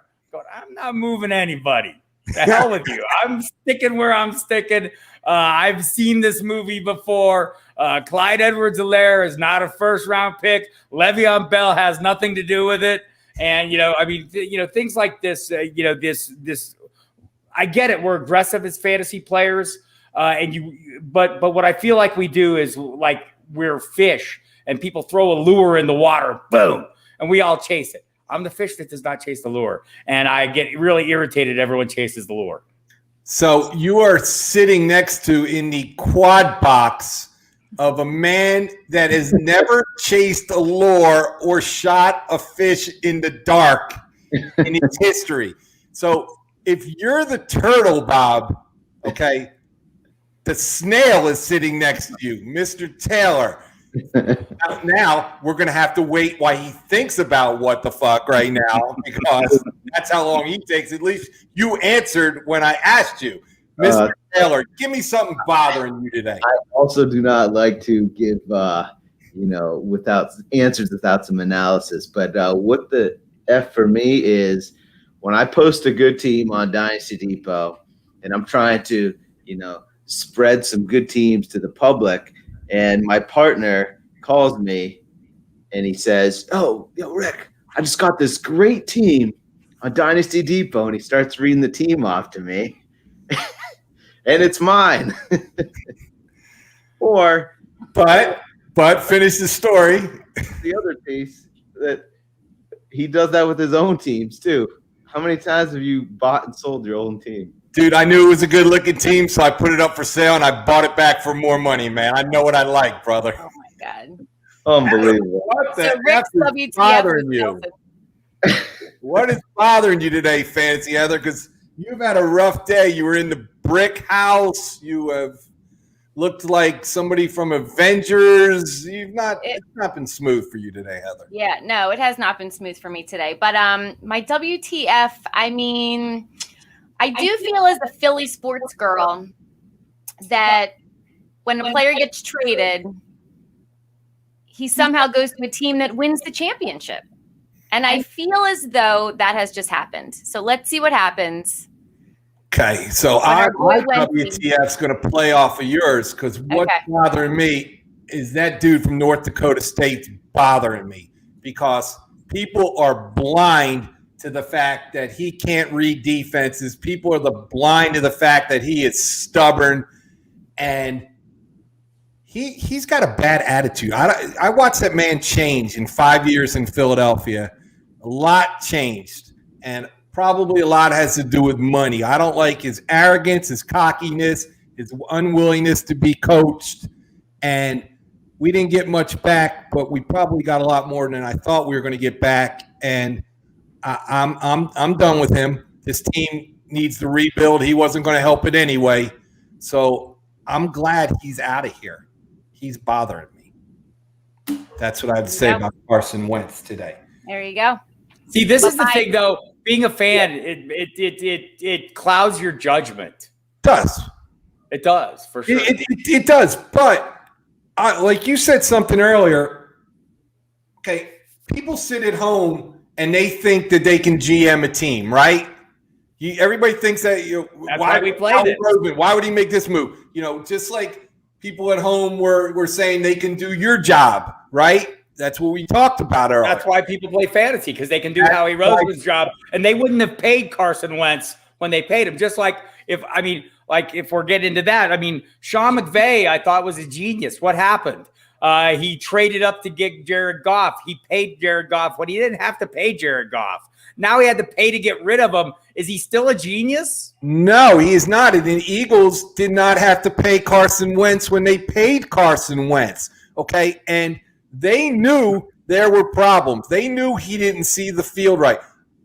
I'm not moving anybody. The hell with you. I'm sticking where I'm sticking. I've seen this movie before. Clyde Edwards-Helaire is not a first-round pick. Le'Veon Bell has nothing to do with it. And things like this. This. I get it. We're aggressive as fantasy players. But what I feel like we do is like we're fish and people throw a lure in the water, boom, and we all chase it. I'm the fish that does not chase the lure, and I get really irritated. Everyone chases the lure. So you are sitting next to in the quad box of a man that has never chased a lure or shot a fish in the dark in his history. So if you're the turtle, Bob, okay, the snail is sitting next to you, Mr. Taylor. Now we're going to have to wait while he thinks about what the fuck right now, because that's how long he takes. At least you answered when I asked you. Mr. Taylor, give me something bothering you today. I also do not like to give, without answers, without some analysis. But what the F for me is when I post a good team on Dynasty Depot and I'm trying to, spread some good teams to the public, and my partner calls me and he says, "Oh, Rick, I just got this great team on Dynasty Depot," and he starts reading the team off to me. And it's mine. But finish the story. The other piece that he does that with his own teams too. How many times have you bought and sold your own team? Dude, I knew it was a good-looking team, so I put it up for sale, and I bought it back for more money, man. I know what I like, brother. Oh, my God. Unbelievable. What the F is bothering you? What is bothering you today, Fantasy Heather? Because you've had a rough day. You were in the brick house. You have looked like somebody from Avengers. It's not been smooth for you today, Heather. Yeah, no, it has not been smooth for me today. But my WTF, I do feel as a Philly sports girl that when a player gets traded, he somehow goes to a team that wins the championship. And I feel as though that has just happened. So let's see what happens. Okay, so my WTF is going to play off of yours, because what's bothering me is that dude from North Dakota State's bothering me, because people are blind to the fact that he can't read defenses. People are blind to the fact that he is stubborn, and he's got a bad attitude. I watched that man change in 5 years in Philadelphia. A lot changed, and probably a lot has to do with money. I don't like his arrogance, his cockiness, his unwillingness to be coached, and we didn't get much back, but we probably got a lot more than I thought we were going to get back. And I'm done with him. This team needs to rebuild. He wasn't going to help it anyway, so I'm glad he's out of here. He's bothering me. That's what I have to say about Carson Wentz today. There you go. See, this is the thing, though. Being a fan, it clouds your judgment. It does, for sure. It does, but like you said something earlier. Okay, people sit at home and they think that they can GM a team, right? Everybody thinks that. That's why we played it. Why would he make this move? Just like people at home were saying they can do your job, right? That's what we talked about earlier. That's why people play fantasy, because they can do Howie Roseman's job, and they wouldn't have paid Carson Wentz when they paid him. Just like if we're getting into that, Sean McVay, I thought was a genius. What happened? He traded up to get Jared Goff. He paid Jared Goff when he didn't have to pay Jared Goff. Now he had to pay to get rid of him. Is he still a genius? No, he is not. And the Eagles did not have to pay Carson Wentz when they paid Carson Wentz. Okay, and they knew there were problems. They knew he didn't see the field right.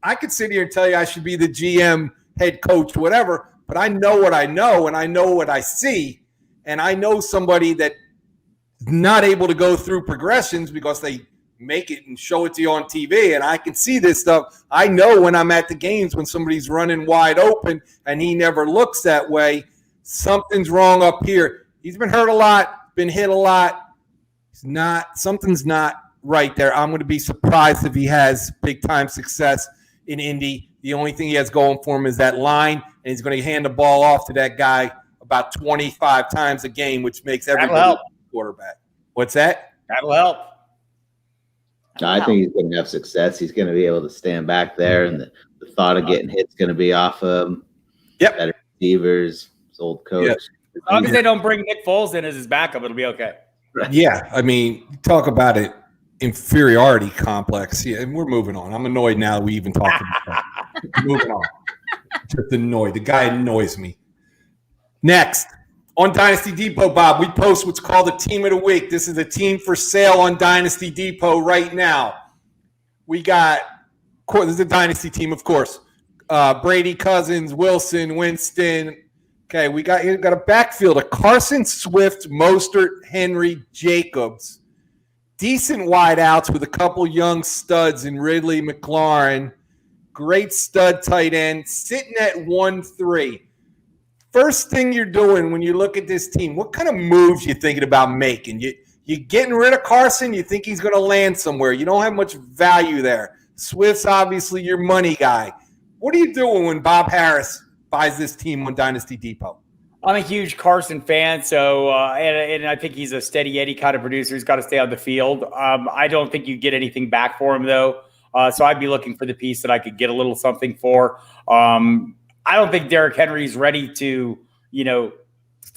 I could sit here and tell you I should be the GM, head coach, whatever, but I know what I know, and I know what I see, and I know somebody that's not able to go through progressions because they make it and show it to you on TV, and I can see this stuff. I know when I'm at the games when somebody's running wide open and he never looks that way, something's wrong up here. He's been hurt a lot, been hit a lot. Something's not right there. I'm going to be surprised if he has big-time success in Indy. The only thing he has going for him is that line, and he's going to hand the ball off to that guy about 25 times a game, which makes everybody a quarterback. What's that? That'll help. I think he's going to have success. He's going to be able to stand back there, and the thought of getting hit is going to be off of better receivers, his old coach. Yep. As long as they don't bring Nick Foles in as his backup, it'll be okay. Yeah, talk about it, inferiority complex. Yeah, and we're moving on. I'm annoyed now that we even talked about that. Moving on. Just annoyed. The guy annoys me. Next, on Dynasty Depot, Bob, we post what's called the Team of the Week. This is a team for sale on Dynasty Depot right now. We got, this is a Dynasty team, of course. Brady, Cousins, Wilson, Winston. Okay, we got a backfield of Carson, Swift, Mostert, Henry, Jacobs. Decent wideouts with a couple young studs in Ridley, McLaurin. Great stud tight end, sitting at 1-3. First thing you're doing when you look at this team, what kind of moves you thinking about making? You getting rid of Carson? You think he's going to land somewhere? You don't have much value there. Swift's obviously your money guy. What are you doing when Bob Harris buys this team on Dynasty Depot? I'm a huge Carson fan, so and I think he's a steady Eddie kind of producer. He's got to stay on the field. I don't think you get anything back for him, though. So I'd be looking for the piece that I could get a little something for. I don't think Derrick Henry's ready to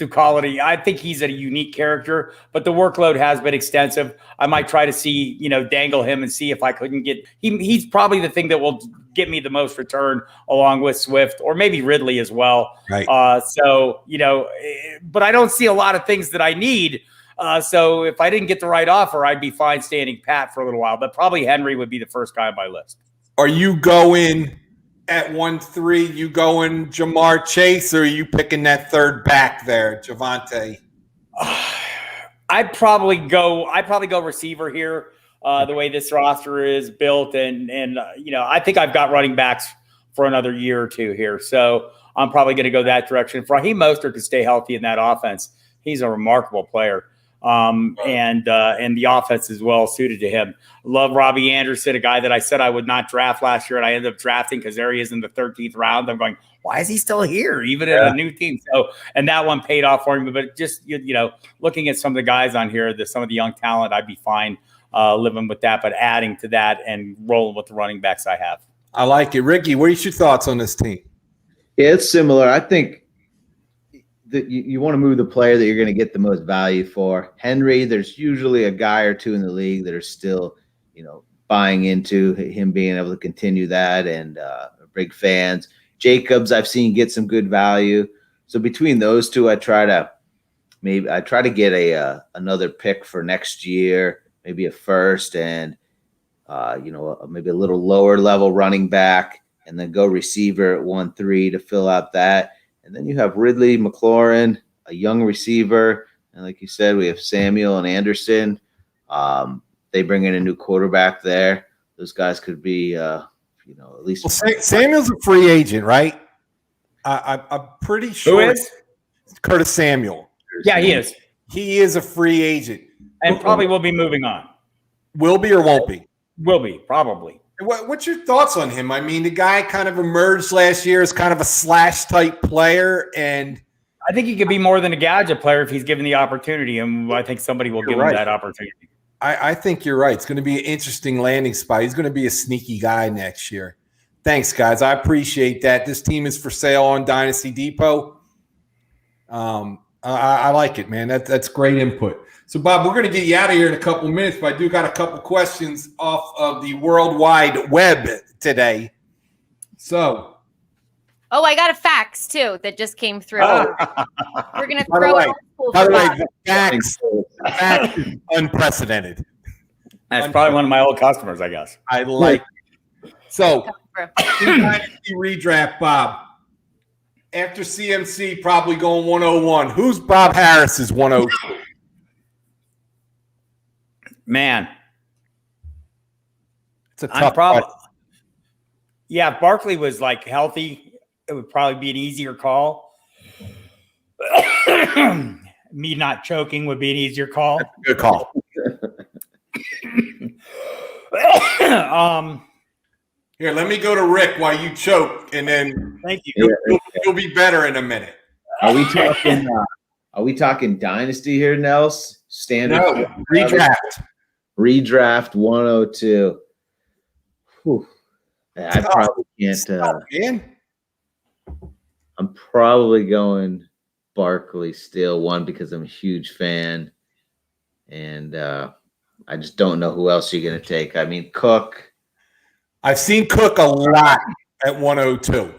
call it. I think he's a unique character, but the workload has been extensive. I might try to see, dangle him and see if I couldn't get him. He's probably the thing that will get me the most return along with Swift or maybe Ridley as well. Right. But I don't see a lot of things that I need. So if I didn't get the right offer, I'd be fine standing pat for a little while, but probably Henry would be the first guy on my list. Are you going at 1-3, you going Jamar Chase, or are you picking that third back there, Javonte? I'd probably go receiver here. The way this roster is built, and I think I've got running backs for another year or two here, so I'm probably going to go that direction. If Raheem Mostert could stay healthy in that offense, he's a remarkable player. And the offense is well suited to him. Love Robbie Anderson, a guy that I said I would not draft last year, and I ended up drafting because there he is in the 13th round. I'm going, why is he still here, even in a new team? So, and that one paid off for me. But just looking at some of the guys on here, some of the young talent, I'd be fine living with that. But adding to that and rolling with the running backs I have. I like it, Ricky. What are your thoughts on this team? Yeah, it's similar. I think you want to move the player that you're going to get the most value for. Henry, there's usually a guy or two in the league that are still, buying into him being able to continue that and big fans. Jacobs, I've seen get some good value. So between those two, I try to get another pick for next year, maybe a first and maybe a little lower level running back, and then go receiver at 1-3 to fill out that. And then you have Ridley, McLaurin, a young receiver, and like you said, we have Samuel and Anderson. They bring in a new quarterback there. Those guys could be, at least. Well, Samuel's a free agent, right? I'm pretty sure. Who is? Curtis Samuel. Yeah, he is. He is a free agent. And probably will be moving on. Will be or won't be? Will be, probably. What's your thoughts on him? I mean, the guy kind of emerged last year as kind of a slash type player, and I think he could be more than a gadget player if he's given the opportunity, and I think somebody will give him that opportunity. I think you're right. It's going to be an interesting landing spot. He's going to be a sneaky guy next year. Thanks, guys. I appreciate that. This team is for sale on Dynasty Depot. I like it, man. That's great input. So, Bob, we're going to get you out of here in a couple minutes, but I do got a couple questions off of the World Wide Web today. So. Oh, I got a fax, too, that just came through. We're going to throw it. By the way, the fax is unprecedented. That's probably one of my old customers, I guess. I like it. So, Dynasty redraft, Bob. After CMC probably going 101, who's Bob Harris's 102? Man. It's a tough question. Yeah, if Barkley was like healthy, it would probably be an easier call. Me not choking would be an easier call. That's a good call. Here, let me go to Rick while you choke, and then thank you. You'll be better in a minute. Are we talking dynasty here, Nels? Standard? No, Redraft 102. Whew. I probably can't. I'm probably going Barkley still, one, because I'm a huge fan. And I just don't know who else you're going to take. I mean, Cook. I've seen Cook a lot at 102.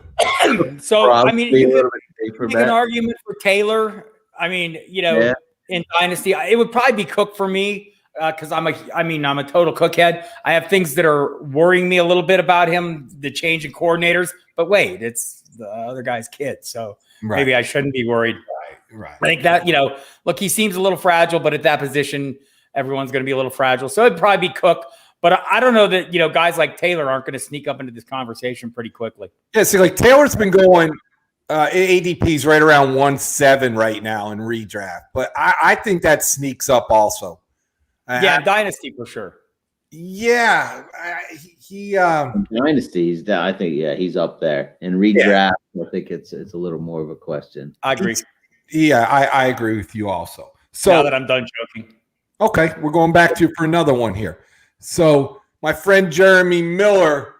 So, I mean, you could make an argument for Taylor. I mean, in Dynasty, it would probably be Cook for me because I'm a total Cook head. I have things that are worrying me a little bit about him, the change in coordinators. But wait, it's the other guy's kid. So maybe I shouldn't be worried. Right. I think that, look, he seems a little fragile, but at that position, everyone's going to be a little fragile. So it'd probably be Cook. But I don't know that, guys like Taylor aren't going to sneak up into this conversation pretty quickly. Yeah, see, like Taylor's been going ADP's right around 1.7 right now in redraft. But I think that sneaks up also. Dynasty for sure. Yeah. Dynasty, I think, he's up there. In redraft, I think it's a little more of a question. I agree. I agree with you also. So now that I'm done joking. Okay, we're going back to you for another one here. So my friend Jeremy Miller,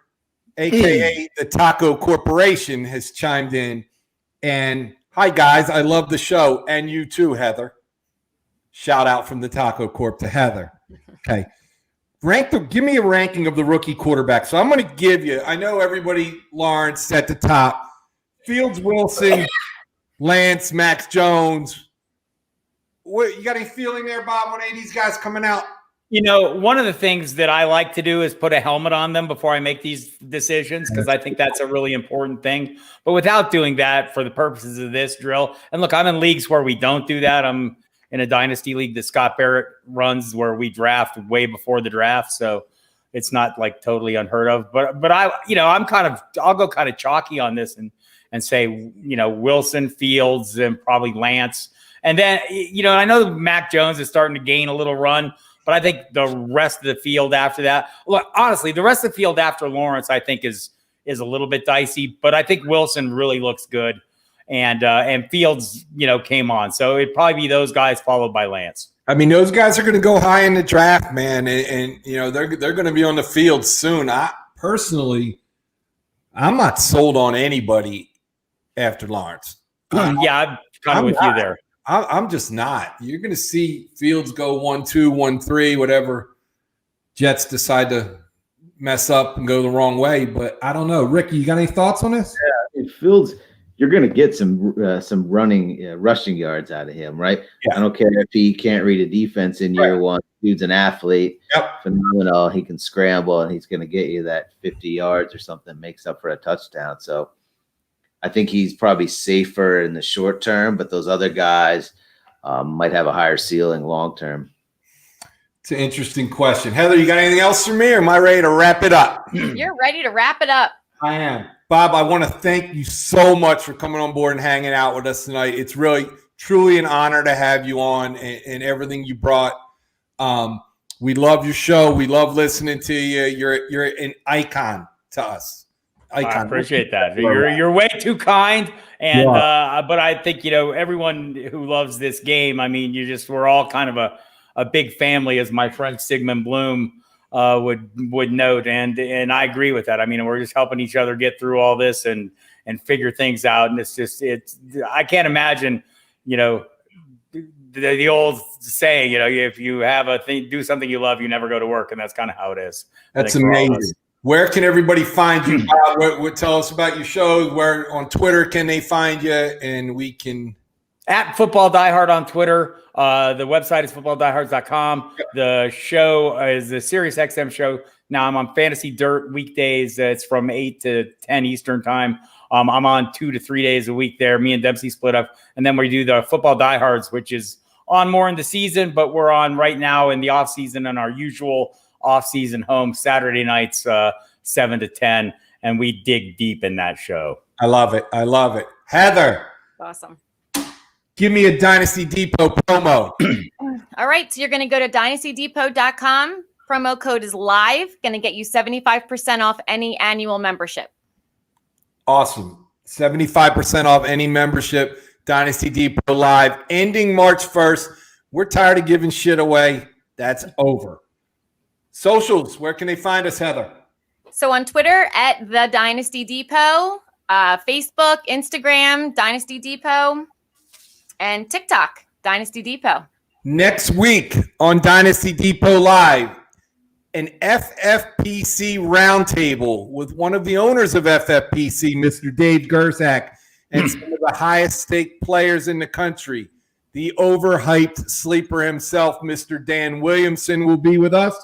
a.k.a. the Taco Corporation, has chimed in. And hi, guys. I love the show. And you too, Heather. Shout out from the Taco Corp to Heather. Okay. Give me a ranking of the rookie quarterback. So I'm going to give you, I know everybody, Lawrence at the top. Fields, Wilson, Lance, Max Jones. What, you got any feeling there, Bob, on any of these guys coming out? One of the things that I like to do is put a helmet on them before I make these decisions because I think that's a really important thing. But without doing that for the purposes of this drill, and look, I'm in leagues where we don't do that. I'm in a dynasty league that Scott Barrett runs where we draft way before the draft. So it's not like totally unheard of. But I'll go kind of chalky on this and say, Wilson, Fields, and probably Lance. And then, I know Mac Jones is starting to gain a little run. But I think the rest of the field after that, look, honestly, the rest of the field after Lawrence, I think is a little bit dicey. But I think Wilson really looks good, and Fields, came on. So it'd probably be those guys followed by Lance. I mean, those guys are going to go high in the draft, man, and they're going to be on the field soon. I'm not sold on anybody after Lawrence. Yeah, kind of with you there. I'm just not. You're going to see Fields go 1-2, 1-3, whatever. Jets decide to mess up and go the wrong way, but I don't know. Ricky, you got any thoughts on this? Yeah, Fields, you're going to get some rushing yards out of him, right? Yeah. I don't care if he can't read a defense in year one. Dude's an athlete, phenomenal. He can scramble, and he's going to get you that 50 yards or something, makes up for a touchdown. So I think he's probably safer in the short term, but those other guys might have a higher ceiling long term. It's an interesting question. Heather, you got anything else for me, or am I ready to wrap it up? You're ready to wrap it up. I am. Bob, I want to thank you so much for coming on board and hanging out with us tonight. It's really, truly an honor to have you on and everything you brought. We love your show. We love listening to you. You're an icon to us. Icon. I appreciate that. You're way too kind. And but I think, everyone who loves this game, I mean, we're all kind of a big family, as my friend Sigmund Bloom would note, and I agree with that. I mean, we're just helping each other get through all this and figure things out. And it's I can't imagine, the old saying, if you have a thing, do something you love, you never go to work, and that's kind of how it is. That's amazing. Where can everybody find you, Bob? Tell us about your shows. Where on Twitter can they find you? And we can at Football Diehard on Twitter. The website is footballdiehards.com. Yep. The show is the SiriusXM show. Now I'm on Fantasy Dirt weekdays. It's from 8 to 10 Eastern time. I'm on 2 to 3 days a week there. Me and Dempsey split up. And then we do the Football Diehards, which is on more in the season, but we're on right now in the off season on our usual off season home Saturday nights, 7 to 10. And we dig deep in that show. I love it. I love it. Heather. Awesome. Give me a Dynasty Depot promo. All right. So you're going to go to dynastydepot.com. Promo code is live. Going to get you 75% off any annual membership. Awesome. 75% off any membership. Dynasty Depot live. Ending March 1st. We're tired of giving shit away. That's over. Socials. Where can they find us, Heather? So on Twitter at The Dynasty Depot. Facebook, Instagram, Dynasty Depot. And TikTok, Dynasty Depot. Next week on Dynasty Depot Live, an FFPC roundtable with one of the owners of FFPC, Mr. Dave Gersak, and some of the highest stake players in the country. The overhyped sleeper himself, Mr. Dan Williamson, will be with us.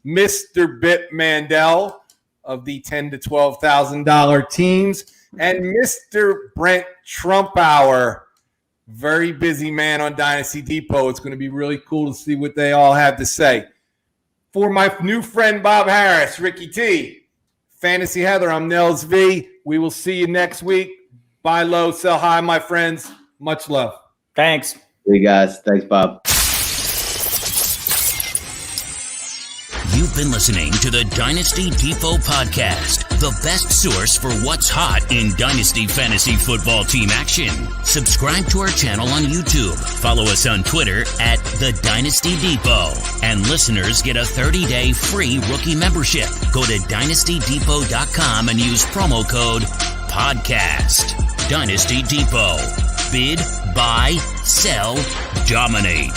Mr. Bip Mandel of the $10,000 to $12,000 teams, and Mr. Brent Trumpauer. Very busy man on Dynasty Depot. It's going to be really cool to see what they all have to say. For my new friend Bob Harris, Ricky T, Phantasy Heather, I'm Nels V. We will see you next week. Buy low, sell high, my friends. Much love. Thanks. Hey, guys. Thanks, Bob. You've been listening to the Dynasty Depot podcast, the best source for what's hot in Dynasty Fantasy Football team action. Subscribe to our channel on YouTube. Follow us on Twitter at The Dynasty Depot. And listeners get a 30-day free rookie membership. Go to dynastydepot.com and use promo code PODCAST. Dynasty Depot. Bid, buy, sell, dominate.